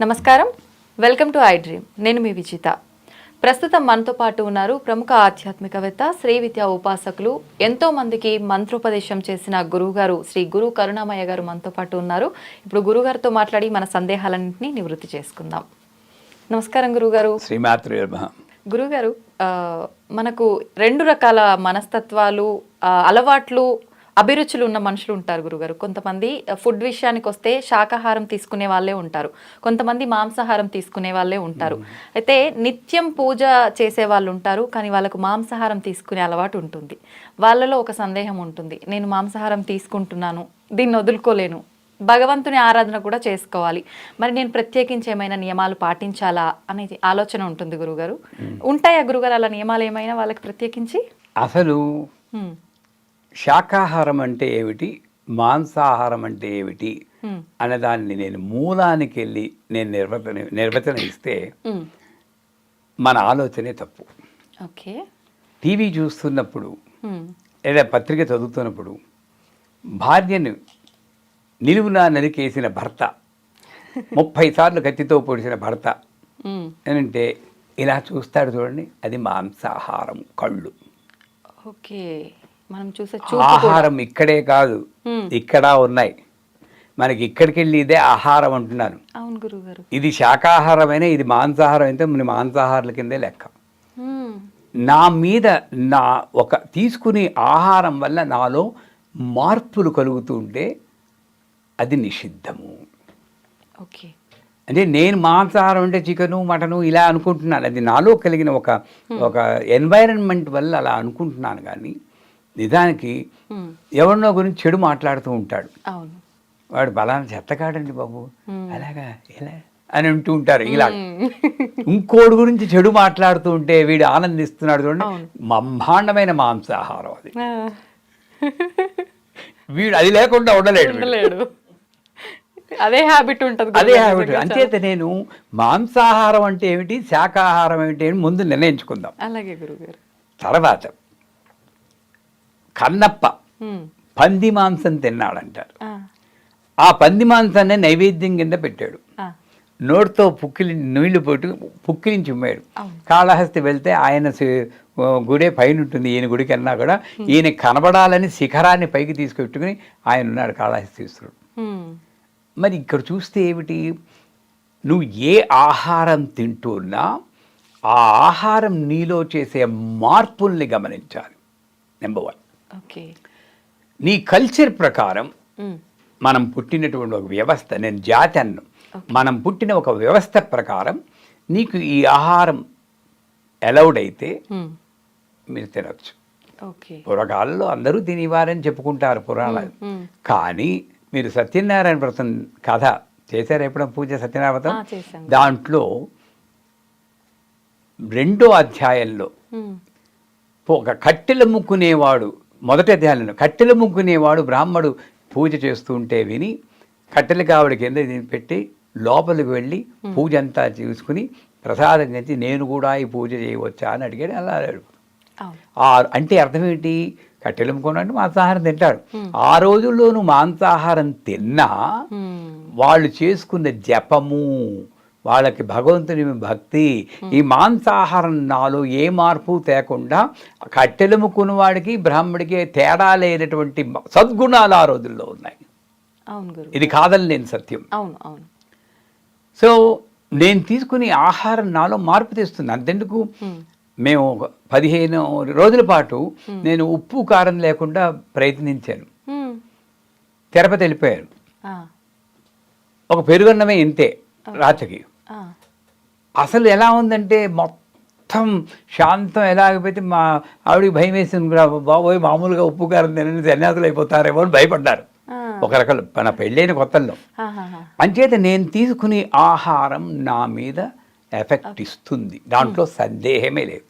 నమస్కారం, welcome to I dream. నేను మీ విజిత. ప్రస్తుతం మనతో పాటు ఉన్నారు ప్రముఖ ఆధ్యాత్మికవేత్త, శ్రీ విద్యా ఉపాసకులు, ఎంతో మందికి మంత్రోపదేశం చేసిన గురువుగారు శ్రీ గురు కరుణామయ్య గారు మనతో పాటు ఉన్నారు. ఇప్పుడు గురుగారితో మాట్లాడి మన సందేహాలన్నింటినీ నివృత్తి చేసుకుందాం. నమస్కారం గురుగారు. శ్రీమాత్రే నమః. గురుగారు, మనకు రెండు రకాల మనస్తత్వాలు, అలవాట్లు, అభిరుచులు ఉన్న మనుషులు ఉంటారు గురుగారు. కొంతమంది ఫుడ్ విషయానికి వస్తే శాకాహారం తీసుకునే వాళ్ళే ఉంటారు, కొంతమంది మాంసాహారం తీసుకునే వాళ్ళే ఉంటారు. అయితే నిత్యం పూజ చేసే వాళ్ళు ఉంటారు, కానీ వాళ్ళకు మాంసాహారం తీసుకునే అలవాటు ఉంటుంది. వాళ్ళలో ఒక సందేహం ఉంటుంది, నేను మాంసాహారం తీసుకుంటున్నాను, దీన్ని వదులుకోలేను, భగవంతుని ఆరాధన కూడా చేసుకోవాలి, మరి నేను ప్రత్యేకించి ఏమైనా నియమాలు పాటించాలా అనే ఆలోచన ఉంటుంది గురుగారు. ఉంటాయా గురుగారు అలా నియమాలు ఏమైనా వాళ్ళకి ప్రత్యేకించి? అసలు శాకాహారం అంటే ఏమిటి, మాంసాహారం అంటే ఏమిటి అన్నదాన్ని నేను మూలానికి వెళ్ళి నేను నిర్వచన ఇస్తే మన ఆలోచనే తప్పు. ఓకే. టీవీ చూస్తున్నప్పుడు లేదా పత్రిక చదువుతున్నప్పుడు భార్యను నిలువునా నరికేసిన భర్త, 30 సార్లు కత్తితో పొడిచిన భర్త అంటే ఇలా చూస్తాడు చూడండి, అది మాంసాహారం. కళ్ళు. ఓకే. మనం చూసే ఆహారం ఇక్కడే కాదు, ఇక్కడ ఉన్నాయి. మనకి ఇక్కడికి వెళ్ళి ఇదే ఆహారం అంటున్నాను. అవును గురుగారు. ఇది శాకాహారమైనా ఇది మాంసాహారం అయితే మన మాంసాహారాల కిందే లెక్క. నా మీద నా ఒక తీసుకునే ఆహారం వల్ల నాలో మార్పులు కలుగుతూ ఉంటే అది నిషిద్ధము. ఓకే. అంటే నేను మాంసాహారం అంటే చికెను మటను ఇలా అనుకుంటున్నాను, అది నాలో కలిగిన ఒక ఎన్వైరన్మెంట్ వల్ల అలా అనుకుంటున్నాను. కానీ నిజానికి ఎవరినో గురించి చెడు మాట్లాడుతూ ఉంటాడు, వాడు బలానా చెత్తకాడండి బాబు, అలాగా ఇలా అని అంటూ ఉంటారు. ఇలా ఇంకోటి గురించి చెడు మాట్లాడుతూ ఉంటే వీడు ఆనందిస్తున్నాడు చూడండి, బ్రహ్మాండమైన మాంసాహారం అది. వీడు అది లేకుండా ఉండలేడు. అదే హ్యాబిట్ ఉంటుంది. అదే హ్యాబిట్. అంచేత నేను మాంసాహారం అంటే ఏమిటి, శాకాహారం ఏమిటి అని ముందు నిర్ణయించుకుందాం. అలాగే గురుగారు. తర్వాత కన్నప్ప పంది మాంసం తిన్నాడంటారు. ఆ పంది మాంసాన్ని నైవేద్యం కింద పెట్టాడు, నోటితో నీళ్లు పుక్కిలించి ఉమ్మాడు. కాళహస్తి వెళ్తే ఆయన గుడే పైన ఉంటుంది, ఈయన గుడికి అన్నా కూడా ఈయన కనబడాలని శిఖరాన్ని పైకి తీసుకెట్టుకుని ఆయన ఉన్నాడు కాళహస్తీశ్వరుడు. మరి ఇక్కడ చూస్తే ఏమిటి, నువ్వు ఏ ఆహారం తింటున్నా ఆ ఆహారం నీలో చేసే మార్పుల్ని గమనించాలి. నెంబర్ 1. ఓకే. నీ కల్చర్ ప్రకారం మనం పుట్టినటువంటి ఒక వ్యవస్థ, నేను జాతి అన్ను, మనం పుట్టిన ఒక వ్యవస్థ ప్రకారం నీకు ఈ ఆహారం అలౌడ్ అయితే మీరు తినచ్చు. పురాణాల్లో అందరూ తినేవారని చెప్పుకుంటారు పురాణాలు. కానీ మీరు సత్యనారాయణ వ్రతం కథ చేశారు ఎప్పుడో, పూజ సత్యనారాయణ వ్రతం, దాంట్లో 2వ అధ్యాయంలో ఒక కట్టెలు ముక్కునేవాడు, మొదటి అధ్యాయంలో కట్టెలు ముక్కునేవాడు బ్రాహ్మడు పూజ చేస్తూ ఉంటే విని కట్టెల కావడి కింద పెట్టి లోపలికి వెళ్ళి పూజ అంతా చూసుకుని ప్రసాదం గంచి నేను కూడా ఈ పూజ చేయవచ్చా అని అడిగాడు. అలా అడిగాడు. అంటే అర్థం ఏంటి, కట్టెలు అమ్ముకున్నాడు మాంసాహారం తింటాడు. ఆ రోజుల్లోనూ మాంసాహారం తిన్నా వాళ్ళు చేసుకున్న జపము, వాళ్ళకి భగవంతుని భక్తి, ఈ మాంసాహారం నాలో ఏ మార్పు తేకుండా కట్టెలుముకున్న వాడికి బ్రాహ్మడికి తేడా లేనటువంటి సద్గుణాలు ఆ రోజుల్లో ఉన్నాయి. ఇది కాదని నేను సత్యం. సో నేను తీసుకుని ఆహారం నాలో మార్పు తెస్తుంది. అంతెందుకు, మేము 15 రోజుల పాటు నేను ఉప్పు కారం లేకుండా ప్రయత్నించాను. తిరుపతి వెళ్ళిపోయాను, ఒక పెరుగన్నమే ఇంతే రాత్రికి. అసలు ఎలా ఉందంటే మొత్తం శాంతం ఎలాగైతే మా ఆవిడికి భయం వేసింది, బాబోయ్ మామూలుగా ఉప్పు కారం తినని సన్యాసులు అయిపోతారేమో అని భయపడ్డారు ఒక రకాల మన పెళ్ళైన కొత్తల్లో. అంచేత నేను తీసుకునే ఆహారం నా మీద ఎఫెక్ట్ ఇస్తుంది, దాంట్లో సందేహమే లేదు.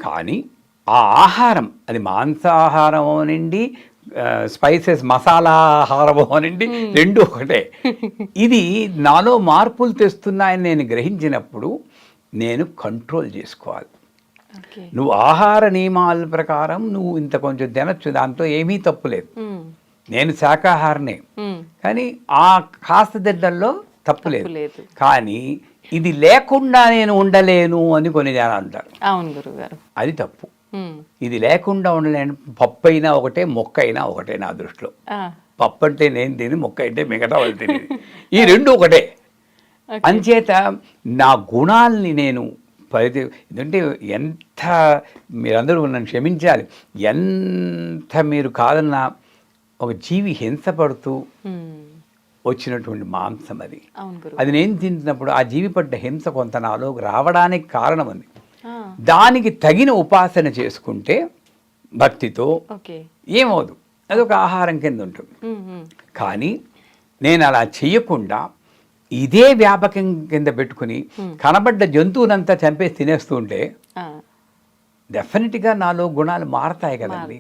కానీ ఆ ఆహారం అది మాంసాహారం అనండి, స్పైసెస్ మసాలా ఆహారం అనండి, రెండు ఒకటే. ఇది నాలో మార్పులు తెస్తున్నాయని నేను గ్రహించినప్పుడు నేను కంట్రోల్ చేసుకోవాలి. నువ్వు ఆహార నియమాల ప్రకారం నువ్వు ఇంత కొంచెం తినచ్చు, దాంతో ఏమీ తప్పులేదు. నేను శాకాహారనే, కానీ ఆ కాస్త దిడ్డల్లో తప్పు లేదు. లేదు. కానీ ఇది లేకుండా నేను ఉండలేను అని కొన్ని జనాలు అంటారు. అవును గురుగారు. అది తప్పు. ఇది లేకుండా ఉండలేను. పప్పు అయినా ఒకటే, మొక్క అయినా ఒకటే నా దృష్టిలో. పప్పు అంటే నేను తిని, మొక్క అంటే మిగతా వాళ్ళు తినేది. ఈ రెండు ఒకటే. అంచేత నా గుణాలని నేను ఎందుకంటే ఎంత మీరందరూ నన్ను క్షమించాలి, ఎంత మీరు కాదన్నా ఒక జీవి హింసపడుతూ వచ్చినటువంటి మాంసం అది. అది నేను తింటున్నప్పుడు ఆ జీవి పడ్డ హింస కొంత నాలోకి రావడానికి కారణం ఉంది. దానికి తగిన ఉపాసన చేసుకుంటే భక్తితో ఏమవుదు, అదొక ఆహారం కింద ఉంటుంది. కానీ నేను అలా చెయ్యకుండా ఇదే వ్యాపకం కింద పెట్టుకుని కనబడ్డ జంతువునంతా చంపేసి తినేస్తూ ఉంటే డెఫినెట్గా నాలో గుణాలు మారతాయి కదండి.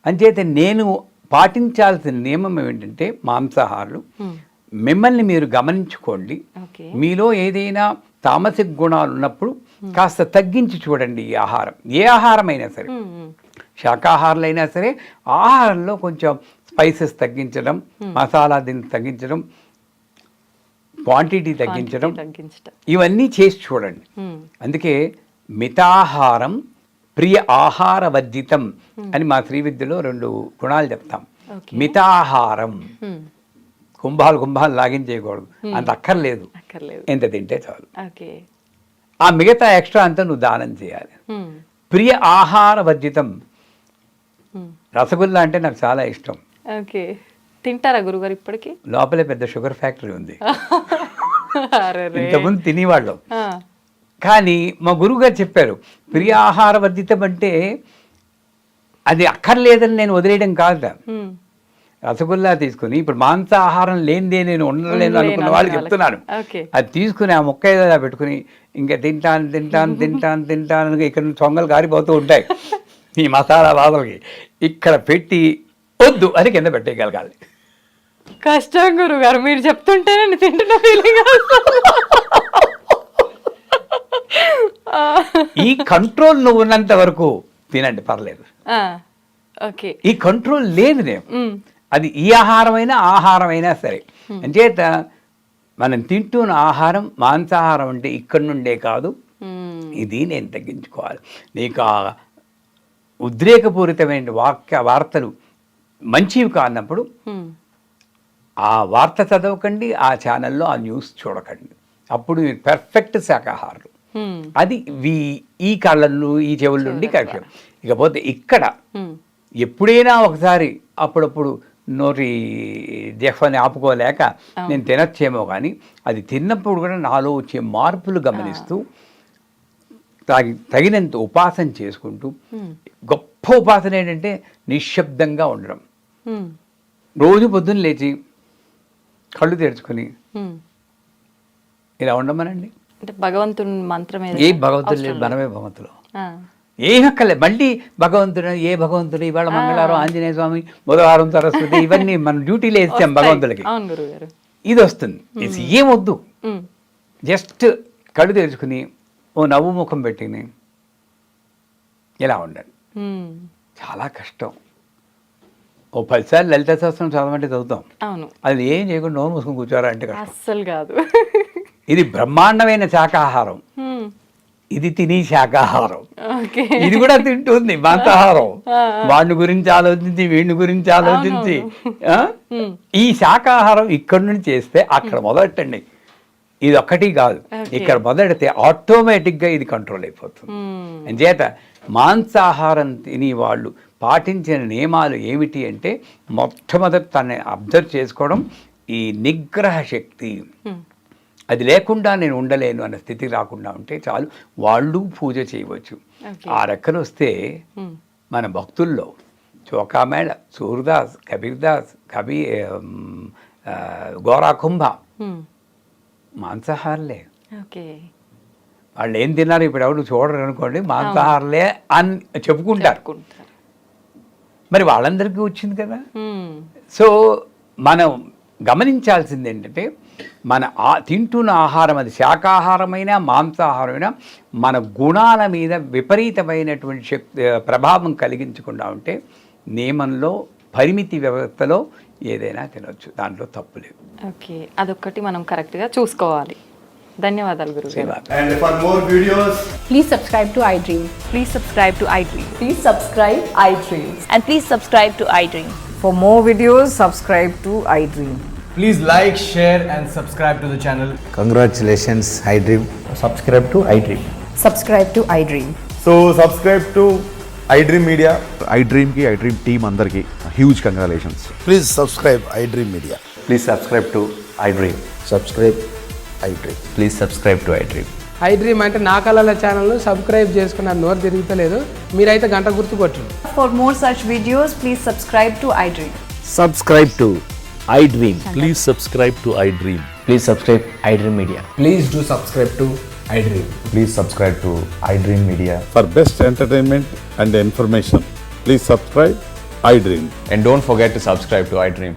అంచేత నేను పాటించాల్సిన నియమం ఏంటంటే మాంసాహారులు మిమ్మల్ని మీరు గమనించుకోండి. మీలో ఏదైనా తామసిక గుణాలు ఉన్నప్పుడు కాస్త తగ్గించి చూడండి. ఈ ఆహారం ఏ ఆహారమైనా సరే, శాకాహారాలైనా సరే, ఆహారంలో కొంచెం స్పైసెస్ తగ్గించడం, మసాలా దీన్ని తగ్గించడం, క్వాంటిటీ తగ్గించడం, ఇవన్నీ చేసి చూడండి. అందుకే మితాహారం ప్రియ ఆహార వర్జితం అని మా శ్రీవిద్యలో 2 గుణాలు చెప్తాం. మితాహారం, కుంభాలు లాగించేయకూడదు, అంత అక్కర్లేదు, ఎంత తింటే చాలు. ఆ మిగతా ఎక్స్ట్రా అంతా నువ్వు దానం చేయాలి. ప్రియ ఆహార వర్జితం. రసగుల్లా అంటే నాకు చాలా ఇష్టం. తింటారా గురుగారు? ఇప్పటికి లోపలే పెద్ద షుగర్ ఫ్యాక్టరీ ఉంది. ఇంతకుముందు తినేవాళ్ళం. కానీ మా గురువుగారు చెప్పారు, ప్రియ ఆహార వర్జితం అంటే అది అక్కర్లేదని నేను వదిలేయడం కాదు. రసగుల్లా తీసుకుని ఇప్పుడు మాంసాహారం లేనిదే నేను ఉండలేను అనుకున్న వాళ్ళు చెప్తున్నాను. అది తీసుకుని ఆ మొక్క ఏదో పెట్టుకుని ఇంకా తింటాను ఇక్కడ చొంగలు కారిపోతూ ఉంటాయి ఈ మసాలా బాధలకి. ఇక్కడ పెట్టి వద్దు అని కింద పెట్టేయగలగాలి. కష్టం గురుగారు, మీరు చెప్తుంటే నేను తింటున్న ఫీలింగ్. ఈ కంట్రోల్ నువ్వు ఉన్నంత వరకు తినండి, పర్లేదు. ఈ కంట్రోల్ లేదు నేను. అది ఈ ఆహారమైనా సరే. అంచేత మనం తింటున్న ఆహారం మాంసాహారం అంటే ఇక్కడి నుండే కాదు, ఇది నేను తగ్గించుకోవాలి. నీకు ఆ ఉద్రేకపూరితమైన వార్తలు మంచివి కానప్పుడు ఆ వార్త చదవకండి, ఆ ఛానల్లో ఆ న్యూస్ చూడకండి. అప్పుడు మీరు పెర్ఫెక్ట్ శాకాహారులు. అది ఈ కళ్ళను ఈ చెవుల నుండి కరెక్ట్. ఇకపోతే ఇక్కడ ఎప్పుడైనా ఒకసారి అప్పుడప్పుడు నోటి జఫ్ని ఆపుకోలేక నేను తినచ్చేమో, కానీ అది తిన్నప్పుడు కూడా నాలో వచ్చే మార్పులు గమనిస్తూ తగినంత ఉపాసన చేసుకుంటూ, గొప్ప ఉపాసన ఏంటంటే నిశ్శబ్దంగా ఉండడం. రోజు పొద్దున్న లేచి కళ్ళు తెరుచుకొని ఇలా ఉండమనండి. భగవంతుని మంత్రం ఏ భగవంతుడు లేదు, మనమే భగవంతులు. ఏమక్కర్లేదు. మళ్ళీ భగవంతుడు ఇవాళ మంగళవారం ఆంజనేయ స్వామి, బుధవారం సరస్వతి, ఇవన్నీ మనం డ్యూటీలో వేస్తాం భగవంతుడికి. ఇది వస్తుంది. ఏమొద్దు, జస్ట్ కళ్ళు తెరుచుకుని ఓ నవ్వు ముఖం పెట్టుకుని ఇలా ఉండండి. చాలా కష్టం. ఓ 10 సార్లు లలిత సహస్రం చదవమంటే చదువుతాం, అది ఏం చేయకుండా నోరు మూసుకొని కూర్చోరా అంటే అస్సలు కాదు. ఇది బ్రహ్మాండమైన శాకాహారం. ఇది తిని శాకాహారం. ఇది కూడా తింటుంది మాంసాహారం. వాడిని గురించి ఆలోచించి వీడిని గురించి ఆలోచించి ఈ శాకాహారం ఇక్కడి నుంచి చేస్తే అక్కడ మొదలెట్టండి. ఇది ఒక్కటి కాదు, ఇక్కడ మొదలెడితే ఆటోమేటిక్గా ఇది కంట్రోల్ అయిపోతుంది. అంచేత మాంసాహారం తిని వాళ్ళు పాటించిన నియమాలు ఏమిటి అంటే, మొట్టమొదటి తనని అబ్జర్వ్ చేసుకోవడం, ఈ నిగ్రహ శక్తి. అది లేకుండా నేను ఉండలేను అన్న స్థితికి రాకుండా ఉంటే చాలు, వాళ్ళు పూజ చేయవచ్చు. ఆ రెక్కలు వస్తే మన భక్తుల్లో చోకామేళ, సూర్దాస్, కబీర్దాస్, గోరాకుంభ మాంసాహారులే. వాళ్ళు ఏం తిన్నారు ఇప్పుడు ఎవరు చూడరు అనుకోండి, మాంసాహారులే అని చెప్పుకుంటారు. మరి వాళ్ళందరికీ వచ్చింది కదా. సో మనం గమనించాల్సింది ఏంటంటే, మన తింటున్న ఆహారం అది శాకాహారమైనా మాంసాహారమైనా మన గుణాల మీద విపరీతమైనటువంటి ప్రభావం కలిగించకుండా ఉంటే, నియమంలో పరిమితి వ్యవస్థలో ఏదైనా తినొచ్చు, దాంట్లో తప్పు లేదు. ఓకే, అదొక్కటి మనం కరెక్ట్గా చూసుకోవాలి. ధన్యవాదాలు గురుగారు. Shiva. And for more videos, Please subscribe to iDream. Please subscribe to iDream. Please subscribe iDream. And please subscribe to iDream. For more videos, subscribe to iDream. please like, share and subscribe to the channel. Congratulations, iDream. Subscribe to iDream. Subscribe to iDream. So subscribe to iDream Media. iDream की iDream team अंदर की huge congratulations. Please subscribe iDream Media. Please subscribe to iDream. Subscribe iDream. Please subscribe to iDream. iDream అంటే నా కళల ఛానల్ను subscribe చేసుకున్న నోరు తిరుగుతలేదు, మీరైతే గంట గుర్తు కొట్టండి. For more such videos, please subscribe to iDream. Subscribe to iDream. Please subscribe to iDream. Please subscribe iDream Media. Please do subscribe to iDream. Please subscribe to iDream Media. For best entertainment and information, please subscribe iDream. And don't forget to subscribe to iDream.